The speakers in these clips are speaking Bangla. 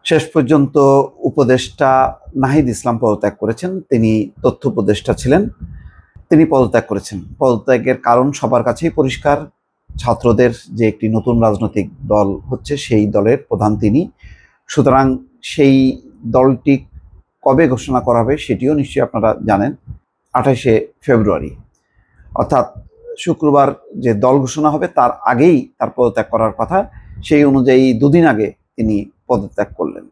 শেষ পর্যন্ত উপদেষ্টা নাহিদ ইসলাম পদত্যাগ করেছেন। তিনি তথ্য উপদেষ্টা ছিলেন, তিনি পদত্যাগ করেছেন। পদত্যাগের কারণ সবার কাছেই পরিষ্কার। ছাত্রদের যে একটি নতুন রাজনৈতিক দল হচ্ছে, সেই দলের প্রধান তিনি। সুতরাং সেই দলটি কবে ঘোষণা করা হবে সেটিও নিশ্চয়ই আপনারা জানেন। 28শে ফেব্রুয়ারি, অর্থাৎ শুক্রবার যে দল ঘোষণা হবে তার আগেই তার পদত্যাগ করার কথা। সেই অনুযায়ী দুদিন আগে তিনি পদত্যাগ করলেন।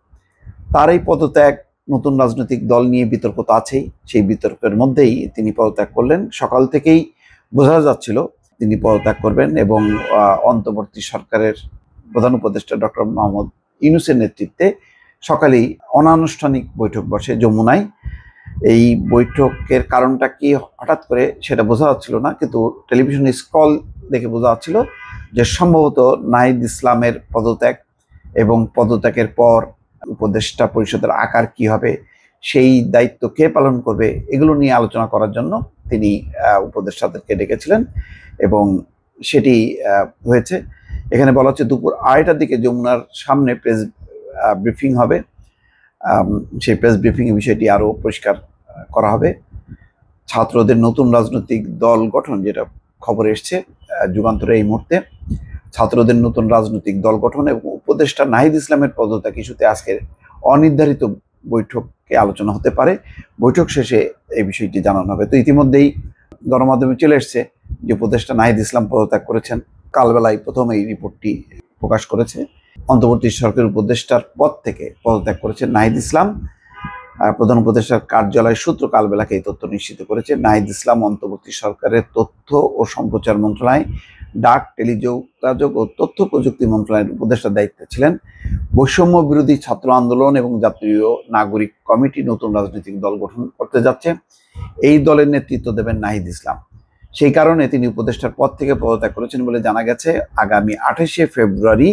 তার এই পদত্যাগ নতুন রাজনৈতিক দল নিয়ে বিতর্ক তো আছেই, সেই বিতর্কের মধ্যেই তিনি পদত্যাগ করলেন। সকাল থেকেই বোঝা যাচ্ছিল তিনি পদত্যাগ করবেন এবং অন্তর্বর্তী সরকারের প্রধান উপদেষ্টা ডক্টর মোহাম্মদ ইউনূসের নেতৃত্বে সকালেই অনানুষ্ঠানিক বৈঠক বসে যমুনায়। এই বৈঠকের কারণটা কি হঠাৎ করে সেটা বোঝা যাচ্ছিল না, কিন্তু টেলিভিশন স্ক্রল দেখে বোঝা যাচ্ছিল যে সম্ভবত নাহিদ ইসলামের পদত্যাগ এবং পদত্যাগের পর উপদেষ্টা পরিষদের আকার কি হবে, সেই দায়িত্ব কে পালন করবে, এগুলো নিয়ে আলোচনা করার জন্য তিনি উপদেষ্টাদেরকে ডেকেছিলেন এবং সেটি হয়েছে। এখানে বলা হচ্ছে দুপুর 2টার দিকে যমুনার সামনে প্রেস ব্রিফিং হবে। সেই প্রেস ব্রিফিংয়ের বিষয়টি আরও পরিষ্কার করা হবে। ছাত্রদের নতুন রাজনৈতিক দল গঠন, যেটা খবর এসছে যুগান্তরে এই মুহূর্তে, ছাত্রদের নতুন রাজনৈতিক দল গঠন এবং উপদেষ্টা নাহিদ ইসলামের পদত্যাগ ইস্যুতে আজকের অনির্ধারিত বৈঠকে আলোচনা হতে পারে। বৈঠক শেষে এই বিষয়টি জানানো হবে। তো ইতিমধ্যেই গণমাধ্যমে চলে এসছে যে উপদেষ্টা নাহিদ ইসলাম পদত্যাগ করেছেন। কালবেলায় প্রথম এই রিপোর্টটি প্রকাশ করেছে। অন্তর্বর্তী সরকারের উপদেষ্টার পদ থেকে পদত্যাগ করেছেন নাহিদ ইসলাম। প্রধান উপদেষ্টার কার্যালয় সূত্র কালবেলাকে এই তথ্য নিশ্চিত করেছে। নাহিদ ইসলাম অন্তর্বর্তী সরকারের তথ্য ও সম্প্রচার মন্ত্রণালয়, ডাক, টেলিযোগাযোগ ও তথ্য প্রযুক্তি মন্ত্রণালয়ের উপদেষ্টার দায়িত্বে ছিলেন। বৈষম্য বিরোধী ছাত্র আন্দোলন এবং জাতীয় নাগরিক কমিটি নতুন রাজনৈতিক দল গঠন করতে যাচ্ছে। এই দলের নেতৃত্ব দেবেন নাহিদ ইসলাম। সেই কারণে তিনি উপদেষ্টার পদ থেকে পদত্যাগ করেছেন বলে জানা গেছে। আগামী 28শে ফেব্রুয়ারি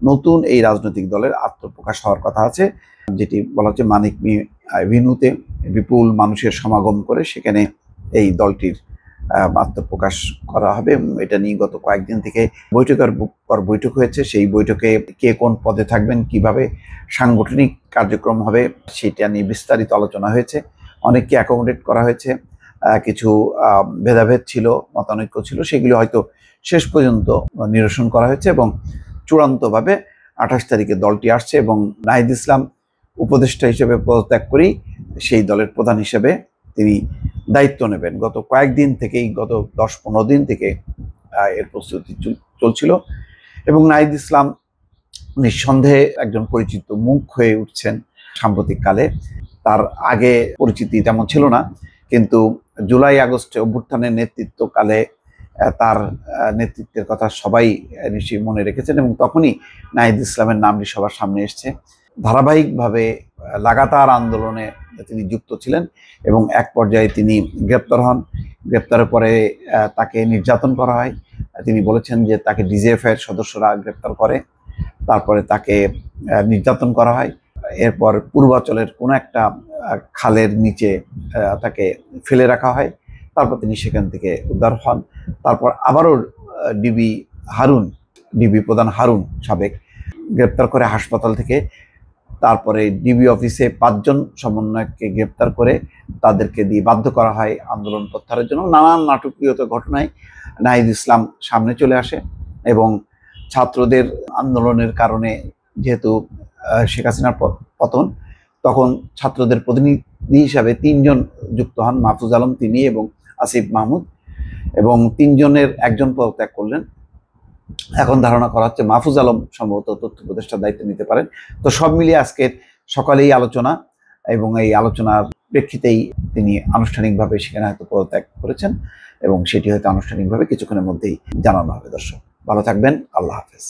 নতুন এই রাজনৈতিক দলের আত্মপ্রকাশ হওয়ার কথা আছে, যেটি বলা হচ্ছে মানিক এভিনিউতে বিপুল মানুষের সমাগম করে সেখানে এই দলটির আত্মপ্রকাশ করা হবে। এটা নিয়ে গত কয়েকদিন থেকে বৈঠকের পর বৈঠক হয়েছে। সেই বৈঠকে কে কোন পদে থাকবেন, কিভাবে সাংগঠনিক কার্যক্রম হবে, সেটা নিয়ে বিস্তারিত আলোচনা হয়েছে। অনেককে অ্যাকোমোডেট করা হয়েছে, কিছু ভেদাভেদ ছিল, মতানৈক্য ছিল, সেগুলি হয়তো শেষ পর্যন্ত নিরসন করা হয়েছে এবং চূড়ান্তভাবে 28 তারিখে দলটি আসছে এবং নাহিদ ইসলাম উপদেষ্টা হিসেবে পদত্যাগ করেই সেই দলের প্রধান হিসেবে তিনি দায়িত্ব নেবেন। গত কয়েকদিন থেকেই, গত 10-15 দিন থেকে এর প্রস্তুতি চলছিল এবং নাহিদ ইসলাম নিঃসন্দেহে একজন পরিচিত মুখ হয়ে উঠছেন সাম্প্রতিককালে। তার আগে পরিচিতি তেমন ছিল না, কিন্তু জুলাই আগস্টে অভ্যুত্থানের নেতৃত্বকালে তার নেতৃত্বের কথা সবাই নিশ্চয়ই মনে রেখেছেন এবং তখনই নাহিদ ইসলামের নামটি সবার সামনে এসছে। ধারাবাহিকভাবে লাগাতার আন্দোলনে তিনি যুক্ত ছিলেন এবং এক পর্যায়ে তিনি গ্রেপ্তার হন। গ্রেপ্তারের পরে তাকে নির্যাতন করা হয়। তিনি বলেছেন যে তাকে ডিজিএফআই এর সদস্যরা গ্রেপ্তার করে, তারপরে তাকে নির্যাতন করা হয়। এরপর পূর্বাঞ্চলের কোনো একটা খালের নিচে তাকে ফেলে রাখা হয়। তারপর তিনি সেখান থেকে উদ্ধার হন। তারপর আবারও ডিবি প্রধান হারুন সাবেক গ্রেপ্তার করে হাসপাতাল থেকে। তারপরে ডিবি অফিসে 5 জন সমন্বয়ককে গ্রেপ্তার করে তাদেরকে দিয়ে বাধ্য করা হয় আন্দোলন প্রত্যাহারের জন্য। নানান নাটকীয় ঘটনায় নাহিদ ইসলাম সামনে চলে আসে এবং ছাত্রদের আন্দোলনের কারণে যেহেতু শেখ হাসিনার পতন, তখন ছাত্রদের প্রতিনিধি হিসাবে 3 জন যুক্ত হন, মাহফুজ আলম, তিনি এবং আসিফ মাহমুদ, এবং 3 জনের একজন পদত্যাগ করলেন। এখন ধারণা করা হচ্ছে মাহফুজ আলম সম্ভবত তথ্য উপদেষ্টার দায়িত্ব নিতে পারেন। তো সব মিলিয়ে আজকের সকালেই আলোচনা এবং এই আলোচনার প্রেক্ষিতেই তিনি আনুষ্ঠানিকভাবে সেখানে হয়তো পদত্যাগ করেছেন এবং সেটি হয়তো আনুষ্ঠানিকভাবে কিছুক্ষণের মধ্যেই জানানো হবে। দর্শক ভালো থাকবেন, আল্লাহ হাফেজ।